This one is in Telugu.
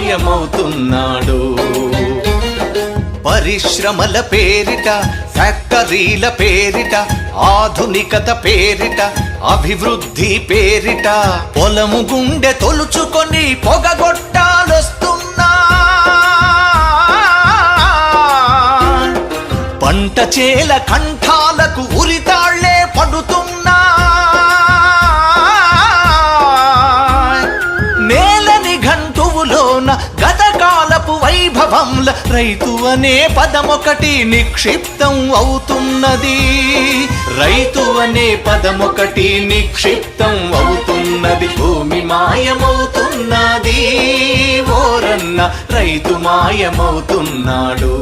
మాయమవుతున్నాడు. పరిశ్రమల పేరిట, ఫ్యాక్టరీల పేరిట, ఆధునికత పేరిట, అభివృద్ధి పేరిట పొలము గుండె తొలుచుకొని పొగగొట్టాలొస్తున్నా. పంట చేల కంఠాలకు ఉరితాళ్లే పడుతున్నా. నేలని గంటువులోన గతకాలపు వైభవంల రైతు అనే పదమొకటి నిక్షిప్తం అవుతున్నది. రైతు అనే పదమొకటి నిక్షిప్తం అవుతున్నది. భూమి మాయమవుతున్నది ఓరన్న, రైతు మాయమవుతున్నాడు.